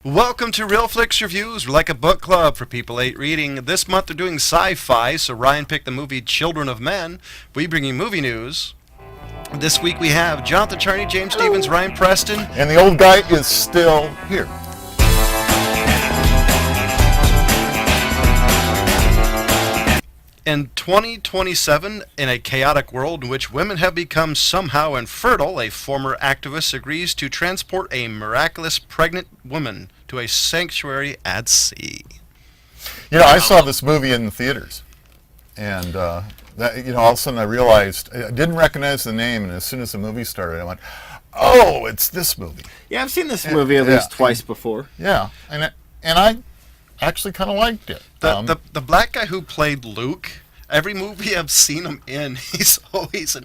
Welcome to Real Flix Reviews. We're like a book club for people hate reading. This month they're doing sci-fi, so Ryan picked the movie Children of Men. We bring you movie news. This week we have Jonathan Charney, James Stevens, Ryan Preston. And the old guy is still here. In 2027, in a chaotic world in which women have become somehow infertile, a former activist agrees to transport a miraculous pregnant woman to a sanctuary at sea. You know, I saw this movie in the theaters, and all of a sudden I realized I didn't recognize the name, and as soon as the movie started, I went, "Oh, it's this movie." Yeah, I've seen this movie at least twice before. Yeah, and I actually kind of liked it. The black guy who played Luke, every movie I've seen him in, he's always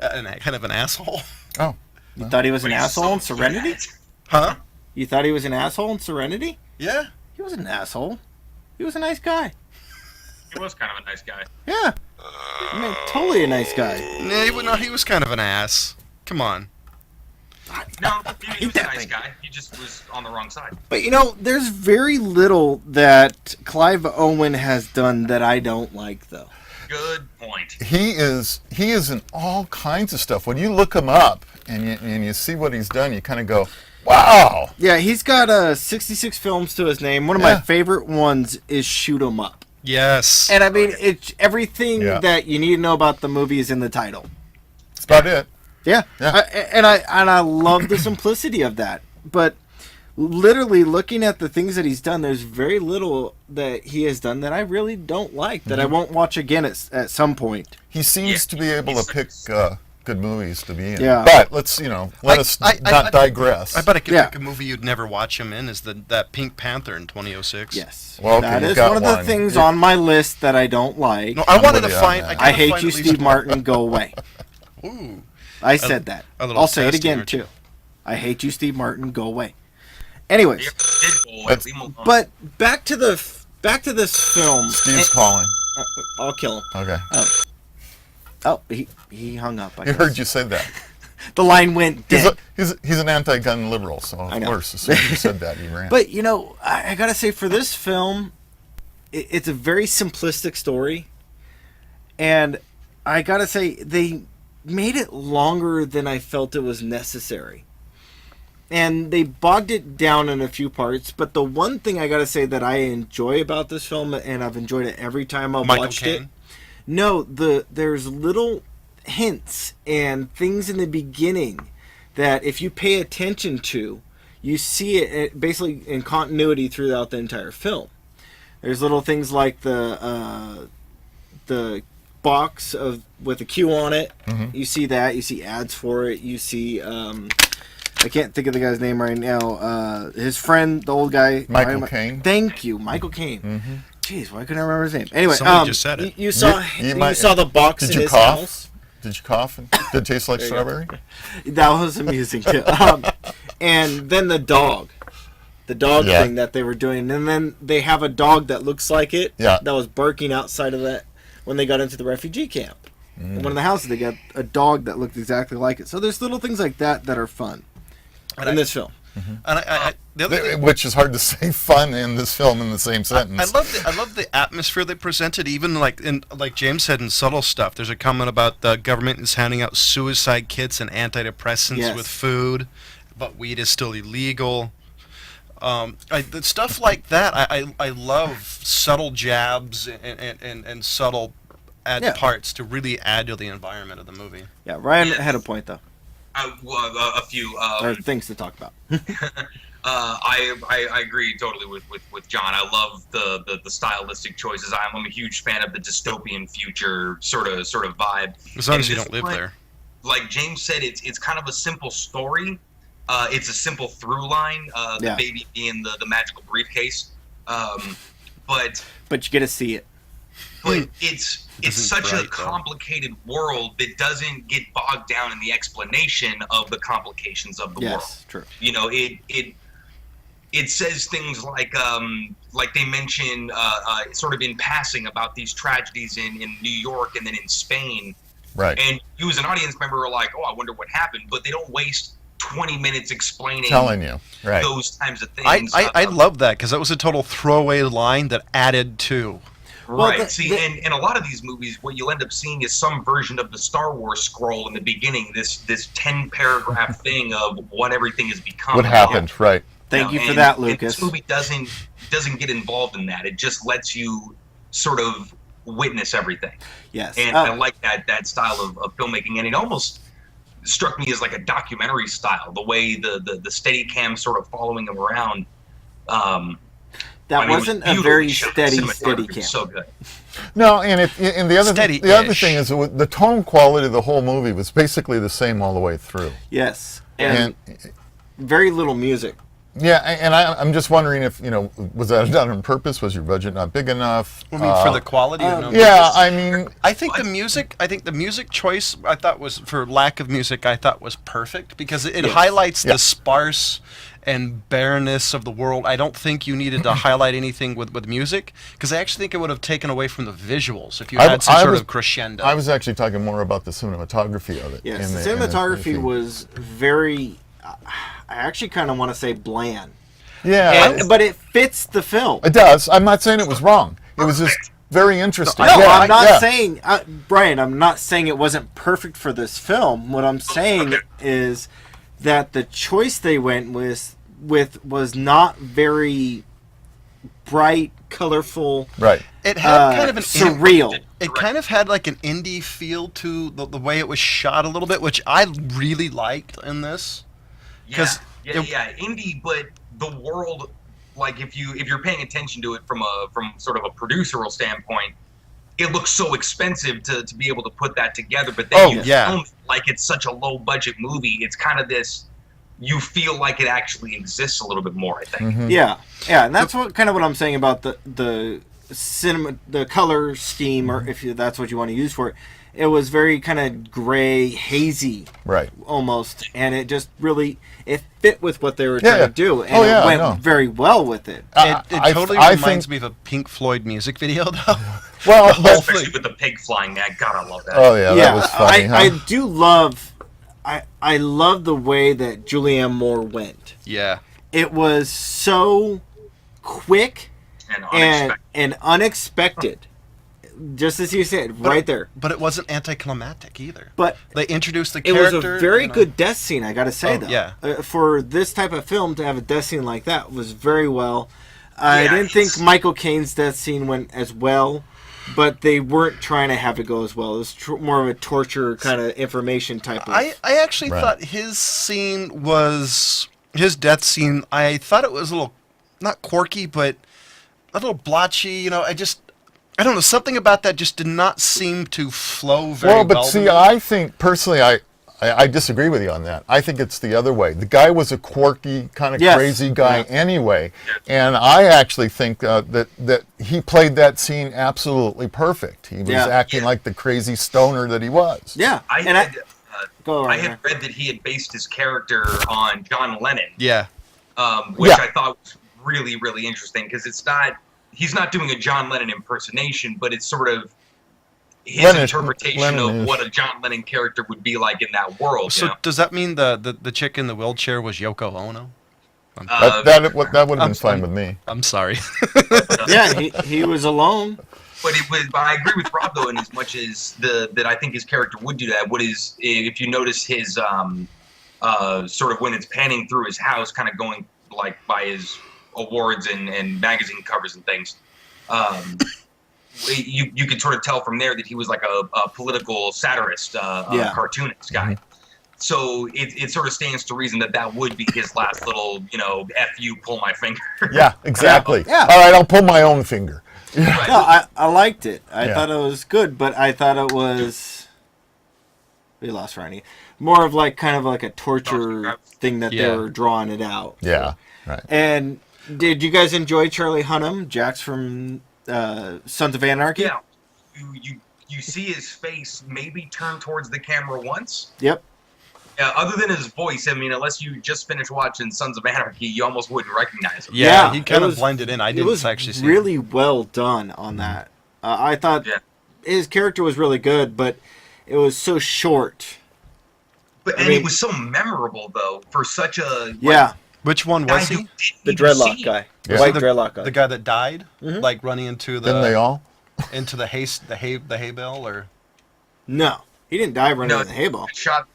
kind of an asshole. Oh, You thought he was an asshole in Serenity? Huh? You thought he was an asshole in Serenity? Yeah. He wasn't an asshole. He was a nice guy. He was kind of a nice guy. Yeah. I mean, totally a nice guy. No, he was kind of an ass. Come on. No, he was a nice guy. He just was on the wrong side. But you know, there's very little that Clive Owen has done that I don't like, though. Good point. he is in all kinds of stuff. When you look him up and you see what he's done, you kind of go, "Wow." Yeah, he's got 66 films to his name. One of my favorite ones is Shoot 'Em Up. Yes. And I mean, it's everything Yeah. that you need to know about the movie is in the title. That's about it. Yeah, Yeah. I love the simplicity of that. But literally looking at the things that he's done, there's very little that he has done that I really don't like, that I won't watch again at some point. He seems to be able to pick good movies to be in. Yeah. But let's let us not digress. I bet I could Yeah. pick a movie you'd never watch him in, is that Pink Panther in 2006. Yes, Well, okay, that you've is got one of the one. things on my list that I don't like. No, I wanted to with you on find. that. gotta I hate find you, at least Steve one. Martin. Go away. Ooh. I said that. a little I'll say it testy, again aren't you? too. I hate you, Steve Martin. Go away. Anyways, That's- Leave him alone. but back to this film. Steve's calling. I'll kill him. Okay. Oh, he hung up. I He guess. heard you say that. The line went dead. He's an anti-gun liberal, so I of know. course, as soon as you said that, he ran. But, you know, I gotta say, for this film, it's a very simplistic story. And I gotta say, they made it longer than I felt it was necessary. And they bogged it down in a few parts. But the one thing I gotta say that I enjoy about this film, and I've enjoyed it every time I've Michael watched Caine? it. No, there's little hints and things in the beginning that if you pay attention to, you see it basically in continuity throughout the entire film. There's little things like the box with a Q on it. Mm-hmm. You see that. You see ads for it. You see I can't think of the guy's name right now. His friend, the old guy, Michael Caine. Thank you, Michael Caine. Mm-hmm. Jeez, why couldn't I remember his name? Anyway, Somebody just said it. You saw You might- you saw the box Did in you his cough? house. Did you cough? Did it taste like There you go. strawberry? That was amusing too. And then the dog Yeah. thing that they were doing, and then they have a dog that looks like it. Yeah. That was barking outside of that when they got into the refugee camp. Mm. In one of the houses, they got a dog that looked exactly like it. So there's little things like that that are fun in this film. And the other thing, Which is hard to say fun in this film in the same sentence. I love the atmosphere they presented, even like James said, in subtle stuff. There's a comment about the government is handing out suicide kits and antidepressants Yes. with food, but weed is still illegal. The stuff like that, I love subtle jabs and subtle parts to really add to the environment of the movie. Yeah, Ryan had a point though, A few. or things to talk about. I agree totally with John. I love the stylistic choices. I'm a huge fan of the dystopian future sort of vibe. As long And as you this don't live one, there. Like James said, it's kind of a simple story. It's a simple through line. The Yeah. baby being the magical briefcase. But But you get to see it. it's Isn't such a bright, though. complicated world that doesn't get bogged down in the explanation of the complications of the world. Yes, true. You know, it says things like they mention sort of in passing about these tragedies in New York and then in Spain. Right. And you as an audience member are like, oh, I wonder what happened, but they don't waste 20 minutes explaining Telling you, right? those kinds of things. I love that because that was a total throwaway line that added to. Right. Well, See, and a lot of these movies, what you'll end up seeing is some version of the Star Wars scroll in the beginning. This 10-paragraph thing of what everything has become. What happened, right? Thank you for and- that, and Lucas. This movie doesn't get involved in that. It just lets you sort of witness everything. Yes. And I like that style of filmmaking, and it almost struck me as like a documentary style. The way the steady cam sort of following him around. That I mean, it was wasn't a beautifully very shot. steady Cinematography cam. was so good. No, and the other Steady-ish. thing is the tone quality of the whole movie was basically the same all the way through. Yes. And And very little music. yeah, and I'm just wondering if was that done on purpose? Was your budget not big enough? I mean, for the quality. Of no Yeah, I mean, I think the music choice I thought was, for lack of music, I thought was perfect because it highlights Yeah. the sparse and bareness of the world. I don't think you needed to highlight anything with music because I actually think it would have taken away from the visuals if you had some sort of crescendo. I was actually talking more about the cinematography of it. Yes. in The in cinematography was very, I actually kind of want to say bland. Yeah, But it fits the film. it does. I'm not saying it was wrong. It was just very interesting. No, Yeah, I'm not yeah. saying, Brian, I'm not saying it wasn't perfect for this film. What I'm saying is that the choice they went with was not very bright, colorful, Right. It had kind of an surreal. It kind of had like an indie feel to the way it was shot a little bit, which I really liked in this. Yeah, 'Cause yeah, indie, but the world, like if you're paying attention to it from sort of a produceral standpoint, it looks so expensive to be able to put that together. But then you film it like it's such a low budget movie. It's kind of this. You feel like it actually exists a little bit more, I think. Mm-hmm. Yeah, and that's what I'm saying about the cinema, the color scheme, or if that's what you want to use for it. It was very kind of gray, hazy, Right. almost, and it just really it fit with what they were trying to do, and Oh, yeah, it went no. very well with it. It I totally think- reminds me of a Pink Floyd music video, though. Well, but, Especially with the pig flying, man. God, I love that. oh yeah, that was funny. I huh? do love. I love the way that Julianne Moore went. Yeah. It was so quick And unexpected. and unexpected. Just as you said, right there. But it wasn't anticlimactic either. But They introduced the it was character. a very you know. good death scene, I gotta say, Oh, though. yeah. For this type of film to have a death scene like that was very well. I Yeah, didn't think it's- Michael Caine's death scene went as well, but they weren't trying to have it go as well. It was more of a torture kind of information type of. I actually Right. thought his death scene, I thought it was a little, not quirky, but a little blotchy. I don't know, something about that just did not seem to flow very well. Well, but see, to me. I think personally, I disagree with you on that. I think it's the other way. The guy was a quirky, kind of Yes. crazy guy Yeah. anyway, and I actually think that he played that scene absolutely perfect. He was Yeah. acting Yeah. like the crazy stoner that he was. Yeah, I and go I on. had read that he had based his character on John Lennon, Yeah. which Yeah. I thought was really, really interesting because he's not doing a John Lennon impersonation, but it's sort of his Lennon-ish. interpretation of what a John Lennon character would be like in that world. So does that mean the chick in the wheelchair was Yoko Ono? That would have been fine with me. I'm sorry. Yeah, he was alone. But I agree with Rob though, in as much as that I think his character would do that. If you notice his sort of when it's panning through his house, kind of going like by his awards and magazine covers and things. You could sort of tell from there that he was like a political satirist, cartoonist guy. So it sort of stands to reason that would be his last little, F you, pull my finger. Yeah, exactly. Yeah. All right, I'll pull my own finger. Right. No, I liked it. I Yeah. thought it was good, but I thought it was. We lost Ronnie. More of like kind of like a torture thing that they Yeah. were drawing it out. Yeah, right. And did you guys enjoy Charlie Hunnam, Jax from Sons of Anarchy? Yeah. You see his face maybe turn towards the camera once. Yep. Other than his voice, I mean, unless you just finished watching Sons of Anarchy, you almost wouldn't recognize him. Yeah, he it kind of was- blended in. I It didn't was actually see really well done on that. I thought Yeah. his character was really good, but it was so short It was so memorable though for such a Which one was he? The dreadlock guy, Yeah. white dreadlock guy, The guy that died, Mhm. like running into the Didn't they all? into the hay bale, or No, he didn't die running in the hay ball. shot.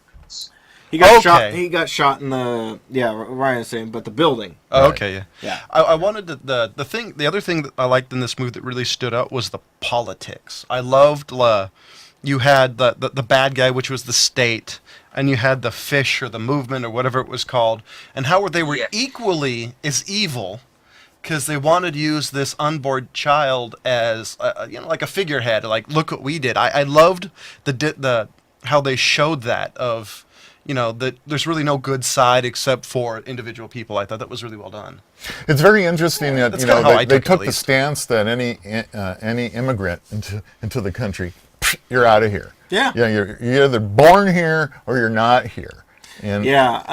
He got Okay. shot. He got shot in the Ryan was saying, but the building. oh, Right. okay, yeah. Yeah. I wanted the other thing that I liked in this movie that really stood out was the politics. I loved you had the bad guy, which was the state, and you had the fish or the movement or whatever it was called, and how they were equally as evil, because they wanted to use this unborn child as like a figurehead. Like, look what we did. I loved the how they showed that of. That there's really no good side except for individual people. I thought that was really well done. It's very interesting that That's kinda how I they took it, took at the least. stance that any immigrant into the country, you're out of here. Yeah. Yeah, you're either born here or you're not here. And Yeah.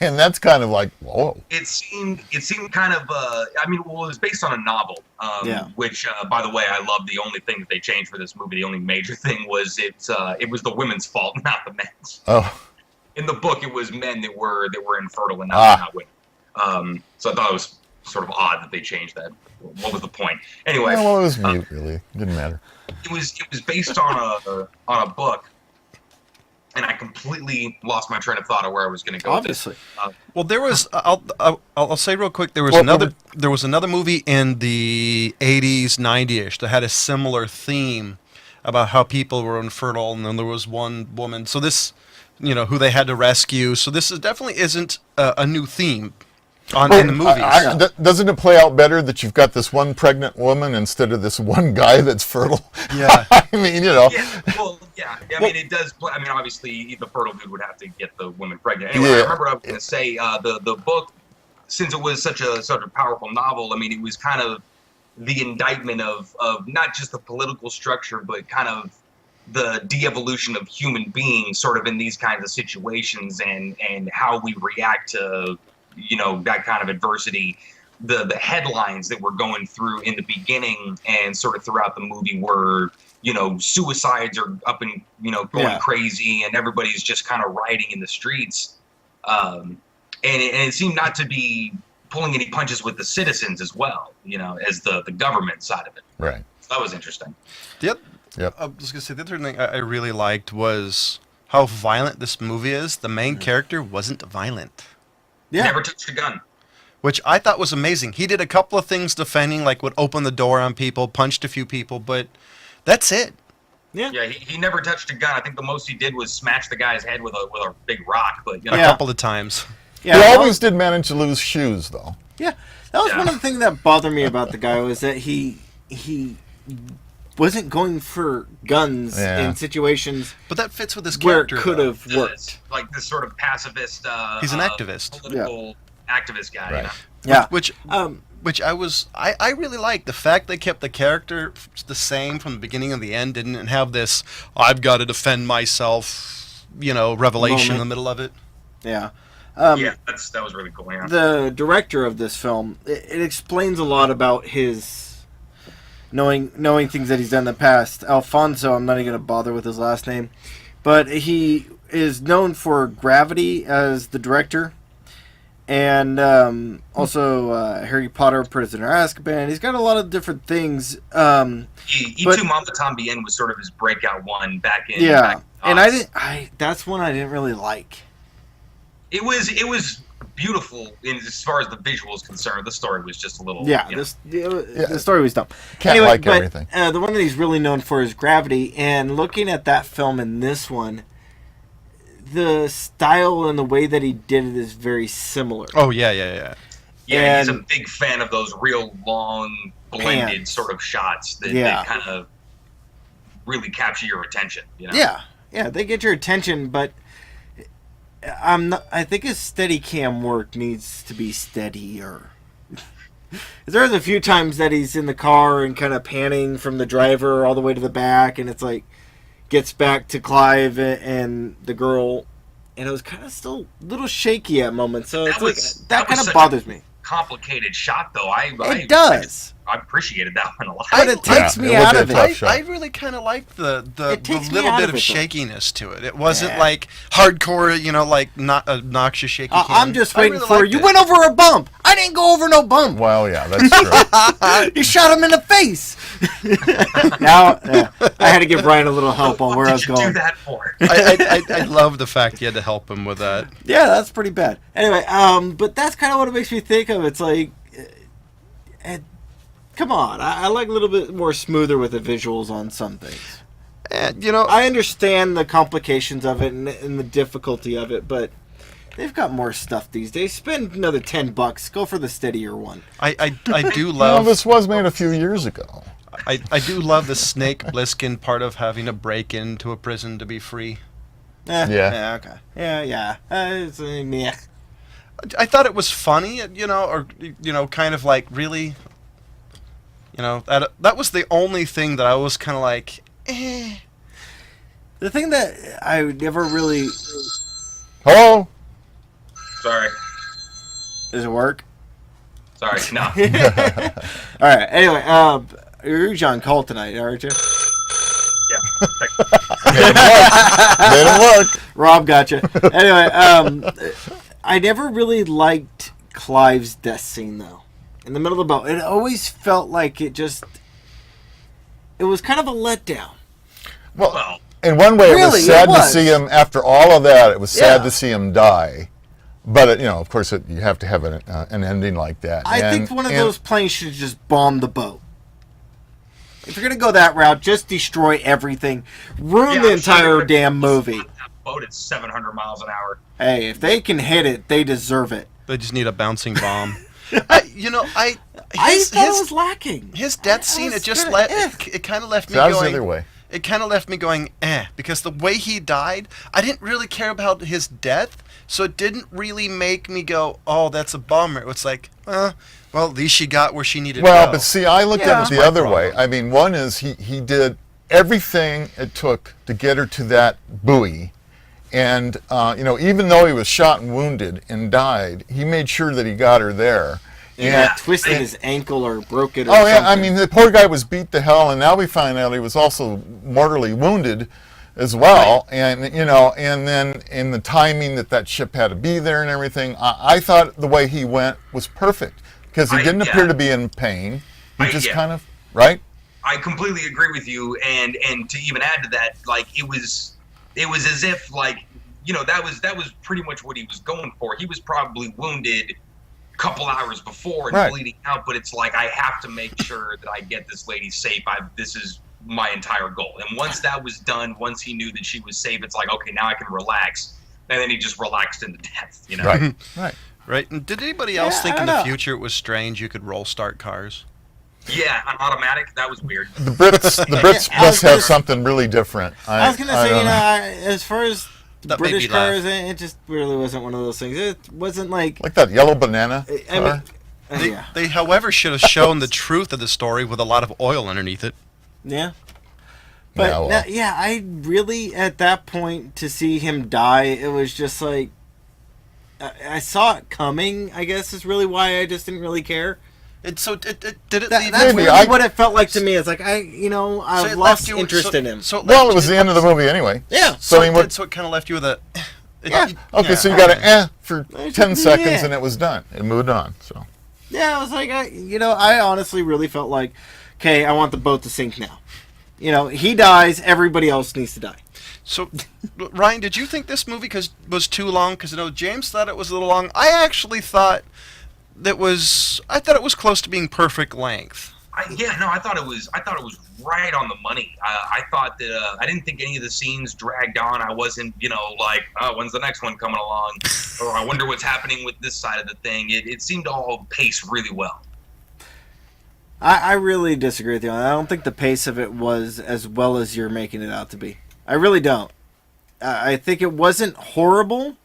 and that's kind of like, whoa. It seemed kind of it was based on a novel. Which by the way, I love. The only thing that they changed for this movie, the only major thing was it was the women's fault, not the men's. Oh. In the book, it was men that were infertile and not women. So I thought it was sort of odd that they changed that. What was the point? Anyway, Well, it was mute, really. Didn't matter. it was based on a book, and I completely lost my train of thought of where I was going to go. Obviously. Well, there was. I'll say real quick. There was Well, There was another movie in the 80s, 90ish that had a similar theme about how people were infertile, and then there was one woman. So this, who they had to rescue. So this definitely isn't a new theme in the movies. Doesn't it play out better that you've got this one pregnant woman instead of this one guy that's fertile? Yeah. I mean, Yeah, well, yeah. I mean, it does. I mean, obviously, the fertile dude would have to get the woman pregnant. Anyway, I remember I was going to say the book, since it was such a powerful novel. I mean, it was kind of the indictment of not just the political structure, but kind of the de-evolution of human beings, sort of in these kinds of situations, and how we react to that kind of adversity. The headlines that were going through in the beginning and sort of throughout the movie were suicides are up and going crazy, and everybody's just kind of rioting in the streets, and it seemed not to be pulling any punches with the citizens as well, as the government side of it. right. So that was interesting. Yep. I was gonna say the other thing I really liked was how violent this movie is. The main character wasn't violent. Yeah. Never touched a gun. Which I thought was amazing. He did a couple of things defending, like would open the door on people, punched a few people, but that's it. Yeah. Yeah, he never touched a gun. I think the most he did was smash the guy's head with a big rock. But A couple of times. Yeah. He always did manage to lose shoes, though. Yeah, that was one of the things that bothered me about the guy was that he wasn't going for guns in situations But that fits with his where it character. could though. have worked. Like this sort of pacifist. He's an activist. Political activist guy. Right. Yeah. Which I really liked the fact they kept the character the same from the beginning and the end, didn't have this I've got to defend myself, revelation in the middle of it. Yeah. Yeah, that was really cool. Yeah. The director of this film, it explains a lot about his knowing things that he's done in the past. Alfonso, I'm not even going to bother with his last name, but he is known for Gravity as the director, and also Harry Potter, Prisoner Azkaban. He's got a lot of different things. Y Tu Mamá También was sort of his breakout one back in. Yeah, back and that's one I didn't really like. It was beautiful as far as the visual is concerned. The story was just a little. The story was dumb. Can't like everything. The one that he's really known for is Gravity, and looking at that film and this one, the style and the way that he did it is very similar. Oh yeah. Yeah, he's a big fan of those real long, blended sort of shots that kind of really capture your attention. Yeah, they get your attention, but I think his steady cam work needs to be steadier. There's a few times that he's in the car and kind of panning from the driver all the way to the back, and it's like gets back to Clive and the girl, and it was kind of still a little shaky at moments. So that kind of bothers me. complicated shot, though. It does. I appreciated that one a lot. But it takes me out of it. I really kind of liked the little bit of shakiness to it. It wasn't Yeah. like hardcore, like not obnoxious shaky cam. I'm just waiting really for liked you. it. Went over a bump. I didn't go over no bump. Well, yeah, that's true. You shot him in the face. Now, I had to give Ryan a little help on where I was What did you going. do that for? I love the fact you had to help him with that. Yeah, that's pretty bad. Anyway, but that's kind of what it makes me think of. It's like, come on, I like a little bit more smoother with the visuals on some things. And I understand the complications of it and the difficulty of it, but they've got more stuff these days. Spend another $10. Go for the steadier one. I do Well, love this was made a few years ago. I do love the Snake Plissken part of having to break into a prison to be free. Yeah. Okay. Yeah. It's meh. I thought it was funny, or kind of like really, that was the only thing that I was kind of like, eh. The thing that I never really... Hello? Sorry. Does it work? Sorry. No. All right. Anyway, you're John Cole tonight, aren't you? Yeah. Made him look. Rob got you. Anyway, I never really liked Clive's death scene, though. In the middle of the boat. It always felt like it was kind of a letdown. Well, in one way, it Really, was sad it to was. see him, after all of that, it was sad Yeah. to see him die. But, of course, you have to have an ending like that. I think one of those planes should just bomb the boat. If you're going to go that route, just destroy everything. Ruin Yeah, the I'm sure entire they're- damn movie. That boat at 700 miles an hour. Hey, if they can hit it, they deserve it. They just need a bouncing bomb. I thought it was lacking. His death I scene, was it just kinda, it kind of left me So that was going. the other way. It kind of left me going, because the way he died, I didn't really care about his death, so it didn't really make me go, oh, that's a bummer. It was like, well, at least she got where she needed to Well, go. but see, I looked Yeah. at it the That's my other way. problem. I mean, one is he did everything it took to get her to that buoy. And, even though he was shot and wounded and died, he made sure that he got her there. Yeah, And- twisted his ankle or broke it or Oh, yeah, something. I mean, the poor guy was beat to hell, and now we find out he was also mortally wounded as well. And, and then in the timing that ship had to be there and everything, I thought the way he went was perfect because he didn't appear to be in pain. He just kind of, right? I completely agree with you, and to even add to that, like it was as if that was pretty much what he was going for. He was probably wounded a couple hours before and bleeding out, but it's like I have to make sure that I get this lady safe. This is my entire goal. And once that was done, once he knew that she was safe, it's like, okay, now I can relax. And then he just relaxed into death, Right. Right? And did anybody else Yeah, think I in don't the know. future it was strange you could roll start cars? Yeah, on automatic, that was weird. The Brits I was must gonna- have something really different. I was going to say, don't know. as far as That made British me laugh. cars, it just really wasn't one of those things. It wasn't like... Like that yellow banana I car. mean, They, however, should have shown the truth of the story with a lot of oil underneath it. Yeah. But, Yeah, well. I really, at that point, to see him die, it was just like... I saw it coming, I guess, is really why I just didn't really care. Did it leave That's you? Maybe, really what it felt like to me. It's like, I've it lost left you- interest in him. So it Well, left it was you- the end of the movie anyway. Yeah. So, I mean, what, so it kind of left you with a. Yeah. okay, so you got an for I 10 just- seconds yeah. and it was done. It moved on. So Yeah, I was like, I honestly really felt like, okay, I want the boat to sink now. He dies, everybody else needs to die. So, Ryan, did you think this movie was too long? Because James thought it was a little long. I actually thought I thought it was close to being perfect length. I thought it was right on the money. I thought that I didn't think any of the scenes dragged on. I wasn't, like, oh, when's the next one coming along? Or I wonder what's happening with this side of the thing. It seemed to all pace really well. I really disagree with you. I don't think the pace of it was as well as you're making it out to be. I really don't. I think it wasn't horrible.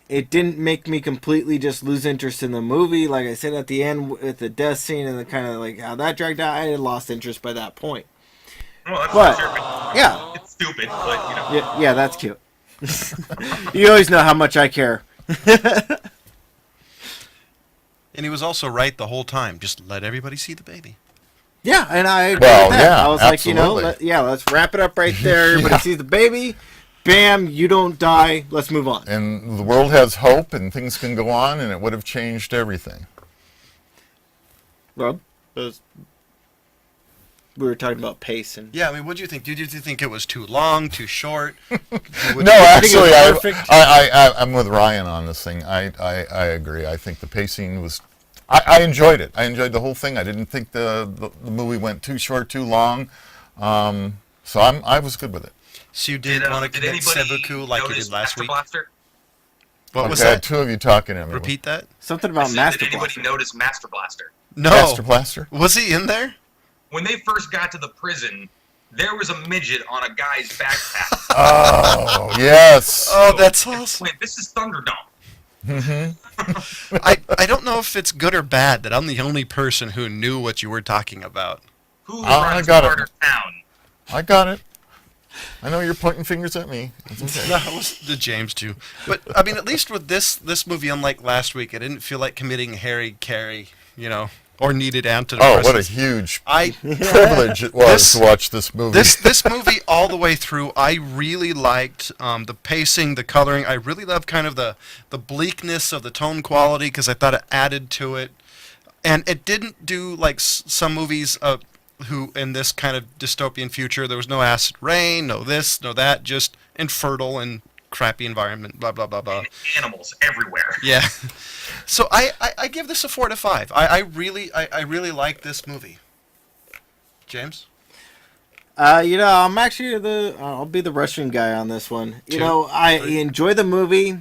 It didn't make me completely just lose interest in the movie. Like I said at the end with the death scene and the kind of like how that dragged out, I had lost interest by that point. Well, that's But, for sure. yeah. It's stupid, but Yeah, that's cute. You always know how much I care. And he was also right the whole time. Just let everybody see the baby. Yeah, and I agree Well, with that. yeah, I was absolutely. like, let's wrap it up right there. Everybody sees the baby. Bam, you don't die. Let's move on. And the world has hope, and things can go on, and it would have changed everything. Rob, we were talking about pace and. Yeah, I mean, what do you think? Did you think it was too long, too short? No, actually, perfect? I'm with Ryan on this thing. I agree. I think the pacing was. I enjoyed it. I enjoyed the whole thing. I didn't think the movie went too short, too long. So I was good with it. So you did want to commit seppuku like you did last week? Blaster? What was Okay, that? two of you talking at me. Repeat that? Something about Master Did anybody Blaster. notice Master Blaster? No. Master Blaster? Was he in there? When they first got to the prison, there was a midget on a guy's backpack. Oh, yes. Oh, that's awesome. Wait, this is Thunderdome. I don't know if it's good or bad that I'm the only person who knew what you were talking about. Who I runs got it. Carter Town? I got it. I know you're pointing fingers at me. It's okay. No, it was the James too. But I mean, at least with this movie, unlike last week, I didn't feel like committing Harry Carey, or needed antidepressants. Oh, what a huge privilege it was to watch this movie. This movie all the way through, I really liked the pacing, the coloring. I really loved kind of the bleakness of the tone quality because I thought it added to it, and it didn't do like some movies who in this kind of dystopian future there was no acid rain, no this, no that, just infertile and crappy environment, blah blah blah blah. And animals everywhere. Yeah. So I give this a 4 to 5. I really like this movie. James? I'm actually I'll be the Russian guy on this one. I enjoy the movie,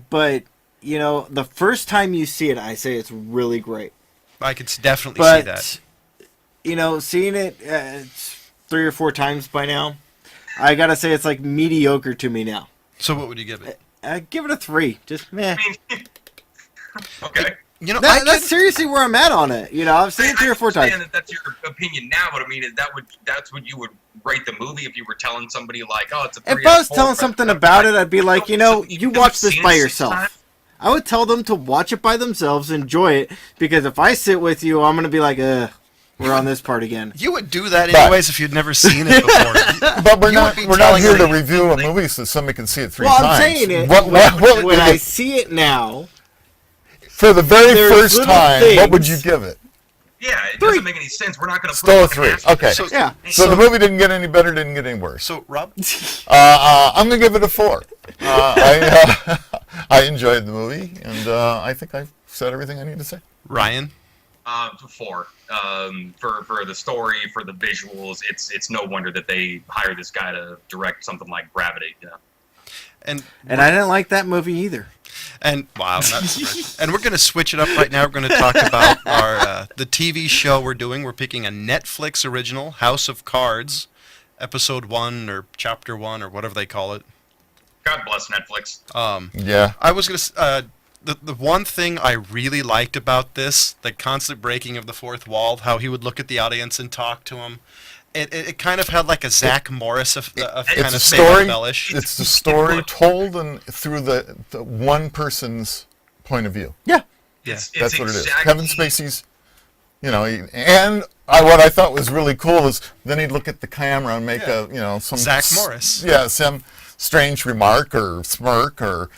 but the first time you see it, I say it's really great. I could definitely see that. Seeing it it's 3 or 4 times by now, I gotta say it's like mediocre to me now. So what would you give it? Give it a 3. Just meh. Okay. That's seriously where I'm at on it. I've seen it 3 or 4 I times. understand that's your opinion now, but I mean, that's what you would rate the movie if you were telling somebody like, oh, it's a 3 If I was telling something about it, I'd be like, you watch this by yourself. I would tell them to watch it by themselves, enjoy it, because if I sit with you, I'm gonna be like, we're on this part again. You would do that anyways if you'd never seen it before. But we're not here to me. review a movie so somebody can see it 3 Well, times. I'm saying it. What When I see it now, for the very there's first little time, what would you things- give it? Yeah, it 3. doesn't make any sense. We're not going to Still a 3. Okay. So- yeah. So the movie didn't get any better, didn't get any worse. So Rob? I'm going to give it a 4. I enjoyed the movie, and I think I've said everything I need to say. Ryan? 4. For the story, for the visuals, it's no wonder that they hired this guy to direct something like Gravity. Yeah. And I didn't like that movie either. And wow, and we're going to switch it up right now. We're going to talk about our the TV show we're doing. We're picking a Netflix original, House of Cards, episode 1 or chapter 1 or whatever they call it. God bless Netflix. Yeah. I was going to the one thing I really liked about this, the constant breaking of the fourth wall, how he would look at the audience and talk to him. It kind of had like a Zach Morris of kind It's of a Saved by story. the Bell-ish. It's the story told through the one person's point of view. Yeah. It's That's what it is. exactly- Kevin Spacey's, what I thought was really cool is then he'd look at the camera and make some Zach Morris. Yeah, some strange remark or smirk or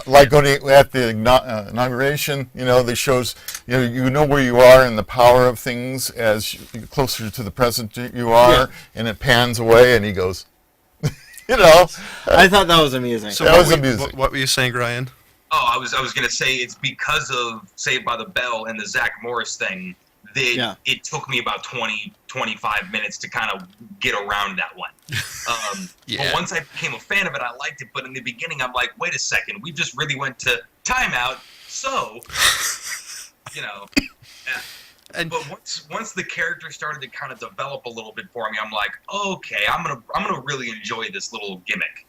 like at the inauguration, they shows you know where you are and the power of things as closer to the present you are, and it pans away and he goes, I thought that was amusing. So that what was amusing. What were you saying, Ryan? Oh, I was going to say it's because of Saved by the Bell and the Zach Morris thing that it took me about 20, 25 minutes to kind of get around that one. But once I became a fan of it, I liked it. But in the beginning, I'm like, wait a second, we just really went to timeout. So, but once the character started to kind of develop a little bit for me, I'm like, okay, I'm gonna really enjoy this little gimmick,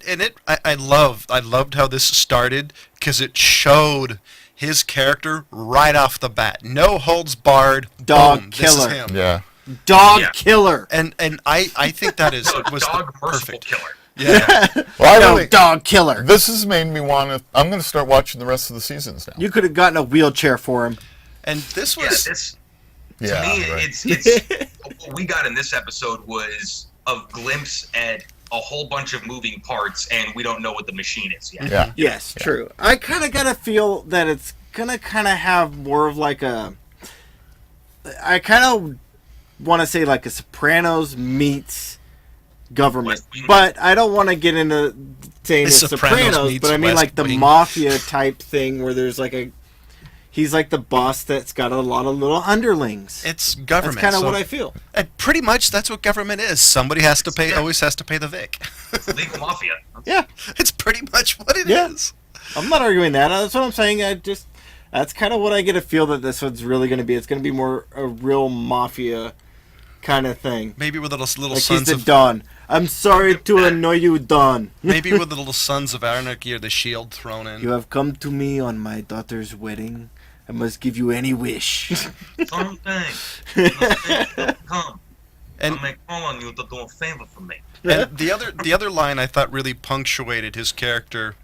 And I loved how this started because it showed his character right off the bat. No holds barred. Dog boom, killer. This is him. Yeah. Dog killer. And I think that was dog merciful perfect. killer. Yeah. Well, I No, really, dog killer. this has made me want to. I'm going to start watching the rest of the seasons now. You could have gotten a wheelchair for him. And this Yeah, was this Yeah, to me, right. it's what we got in this episode was a glimpse at a whole bunch of moving parts, and we don't know what the machine is yet. Yeah. Yes, true. I kind of got to feel that it's going to kind of have more of like a... I kind of want to say like a Sopranos meets government. West Wing. But I don't want to get into saying The it's Sopranos Sopranos, meets but I mean West like the Wing. mafia type thing where there's like a... He's like the boss that's got a lot of little underlings. it's government. That's kind of so- what I feel. And pretty much that's what government is. Somebody has to pay. Yeah. Always has to pay the Vic. It's legal mafia. Yeah. It's pretty much what it is. Yeah. I'm not arguing that. That's what I'm saying. That's kind of what I get a feel that this one's really going to be. It's going to be more a real mafia kind of thing. Maybe with little Like he's sons the of Don. I'm sorry to annoy you, Don. maybe with the little sons of anarchy or the shield thrown in. You have come to me on my daughter's wedding. I must give you any wish. Come. And- I may call on you to do a favor for me. And the other line I thought really punctuated his character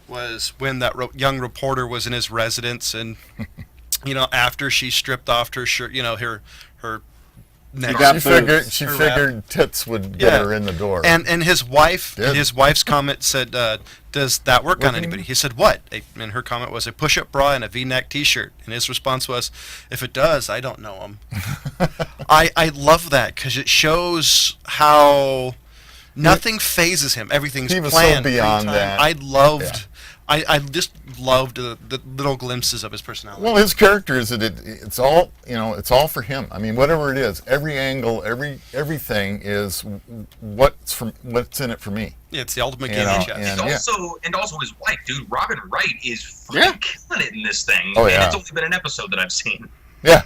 was when that young reporter was in his residence, and after she stripped off her shirt, her neck. got She Her figured tits would get Yeah. her in the door. And his Did. wife's comment said, "Does that work on Working? anybody?" He said, "What?" And her comment was a push-up bra and a V-neck T-shirt. And his response was, "If it does, I don't know him." I love that because it shows how nothing phases him. Everything's He was so planned. beyond pre-timed. that. I loved. Yeah. I just loved the little glimpses of his personality. Well, his character is that it's all it's all for him. I mean, whatever it is, every angle, everything is what's in it for me. Yeah, it's the ultimate You game know, of chess. and- And also his wife, dude. Robin Wright is Yeah. freaking killing it in this thing. Oh, And yeah. it's only been an episode that I've seen. Yeah,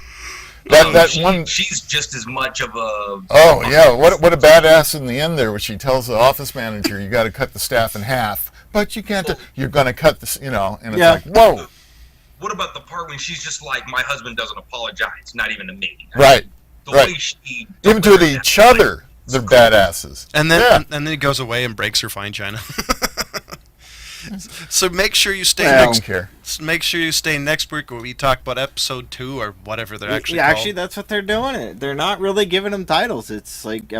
She- one. She's just as much of a. Oh yeah, what a badass in the end there, where she tells the office manager, "You got to cut the staff in half, but you can't. You're going to cut this, and it's Yeah. like, whoa, What about the part when she's just like, my husband doesn't apologize, not even to me. right? The right. way she Even to delivers each that, like, other, they're badasses. And then Yeah. and then he goes away and breaks her fine china. So make sure you stay I next. don't care. Make sure you stay next week where we talk about episode 2 or whatever they're actually Yeah, called. actually, that's what they're doing. It. They're not really giving them titles. It's like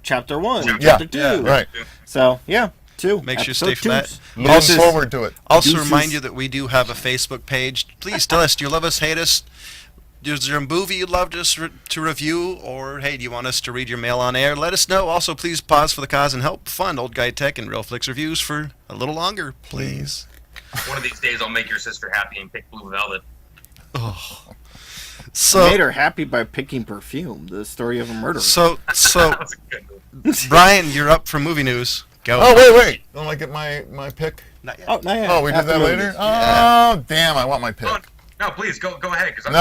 chapter 1, Yeah. chapter 2. Yeah. Right. So yeah, 2. Make sure you Episode stay for that. twos. Looking Also- forward to it. Also Deuces. remind you that we do have a Facebook page. Please tell us, do you love us, hate us? Is there a movie you'd love us to review? Or, hey, do you want us to read your mail on air? Let us know. Also, please pause for the cause and help fund Old Guy Tech and Real Flix Reviews for a little longer, please. One of these days, I'll make your sister happy and pick Blue Velvet. So, Made her happy by picking perfume. The story of a murder. so, That was a good movie. Brian, you're up for movie news. Go. Oh wait! Don't I get my pick? Not yet. Oh, no, yeah. Oh, we did after that movies. later. Yeah. Oh, damn! I want my pick. Oh, no, please go ahead. Cause No,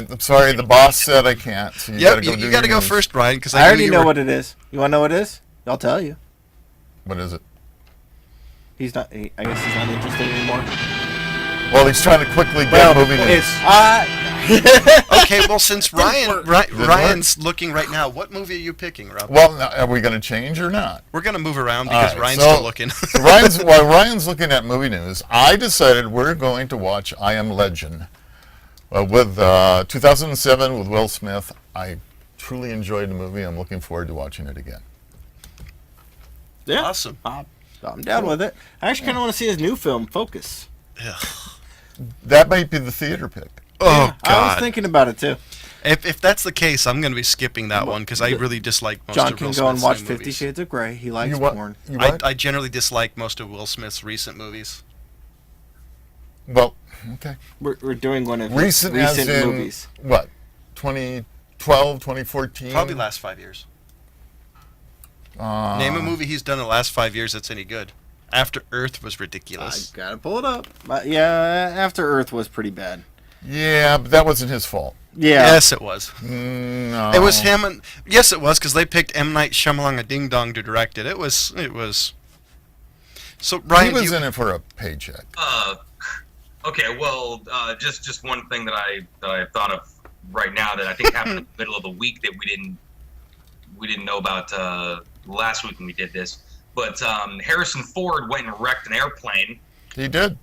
I'm sorry. The boss said I can't. So you Yep, gotta go you do got to your go news. first, Brian, because I already know what it is. You want to know what it is? I'll tell you. What is it? He's not. I guess he's not interested anymore. Well, he's trying to quickly get moving. it's Okay, well, since Ryan's looking right now, what movie are you picking, Rob? Well, now, are we going to change or not? We're going to move around because All right, Ryan's so- still looking. So while Ryan's looking at movie news, I decided we're going to watch I Am Legend with 2007 with Will Smith. I truly enjoyed the movie. I'm looking forward to watching it again. yeah. Awesome. I'm down with it. I actually kind of want to see his new film, Focus. That might be the theater pick. Oh, I was God. thinking about it too. If that's the case, I'm going to be skipping that one because I really dislike most John of can Will go and Smith's watch new 50 movies. Shades of Grey. He likes You what? porn. You what? I generally dislike most of Will Smith's recent movies. Well, okay. We're doing one of Recent, his as recent in movies. what? 2012, 2014. Probably last 5 years. Name a movie he's done in the last 5 years that's any good. After Earth was I ridiculous. gotta pull it up. But yeah, After Earth was pretty bad. Yeah, but that wasn't his fault. Yeah. Yes, it was. No. It was him, and yes, it was because they picked M. Night Shyamalan Ding Dong to direct it. It was. So He Ryan, was in it for a paycheck. Okay, well, just one thing that I thought of right now that I think happened in the middle of the week that we didn't know about last week when we did this. but Harrison Ford went and wrecked an airplane. He did.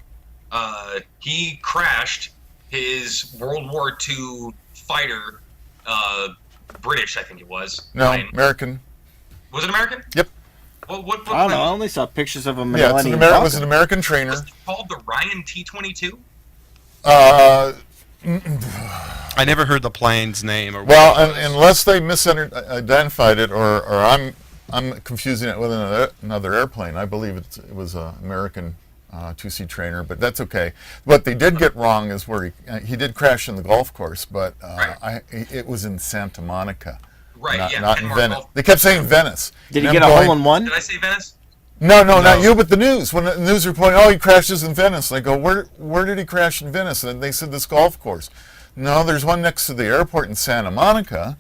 He crashed his World War II fighter, British, I think it was. No, American. Was it American? Yep. Well, what I don't know. I only saw pictures of him. Yeah, it was an American trainer. Was it called the Ryan T-22? I never heard the plane's name. Or Well, unless they misidentified it, or I'm confusing it with another airplane. I believe it was an American 2C trainer, but that's okay. What they did get wrong is where he did crash in the golf course, but it was in Santa Monica. Right, not in Venice. They kept saying Venice. Did he get a hole-in-one? Did I say Venice? No, not you, but the news. When the news reported, he crashes in Venice. And I go, where did he crash in Venice? And they said this golf course. No, there's one next to the airport in Santa Monica.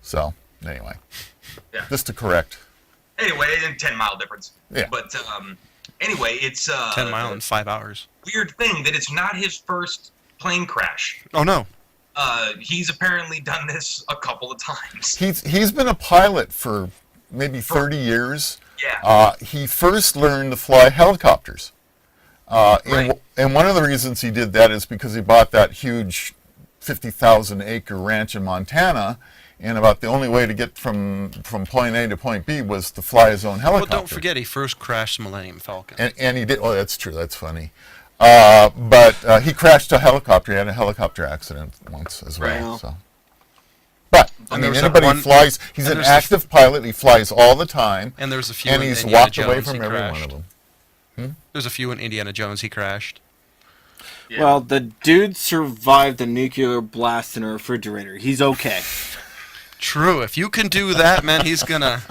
So, anyway. Yeah. Just to correct. Anyway, 10-mile difference. Yeah. But, anyway, it's... 10 miles in 5 hours. Weird thing that it's not his first plane crash. Oh, no. He's apparently done this a couple of times. He's been a pilot for maybe 30 years. Yeah. He first learned to fly helicopters. Right. And one of the reasons he did that is because he bought that huge 50,000-acre ranch in Montana, and about the only way to get from point A to point B was to fly his own helicopter. Well, don't forget, he first crashed the Millennium Falcon. And he did. Oh, that's true. That's funny. But he crashed a helicopter. He had a helicopter accident once as well. Right. So. But, I And mean, there was anybody that who flies, he's an active pilot. He flies all the time. And there's a few And in he's Indiana walked away Jones from he every one crashed. of them. There's a few in Indiana Jones he crashed. Yeah. Well, the dude survived a nuclear blast in a refrigerator. He's okay. True. If you can do that, man, he's gonna...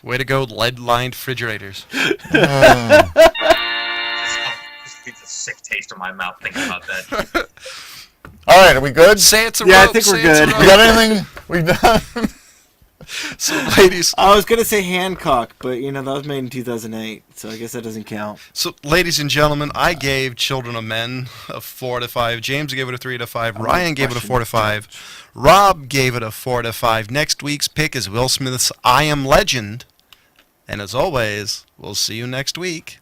Way to go, lead-lined refrigerators. Just leaves a sick taste in my mouth thinking about that. All right, are we good? Say it's a Yeah, I rope, think we're say it's a good. rope. We got anything? We done? So, ladies, I was going to say Hancock, but, that was made in 2008, so I guess that doesn't count. ladies and gentlemen, I gave Children of Men a 4 out of 5. James gave it a 3 out of 5. Ryan gave it a 4 out of 5. Rob gave it a 4 out of 5. Next week's pick is Will Smith's I Am Legend. And as always, we'll see you next week.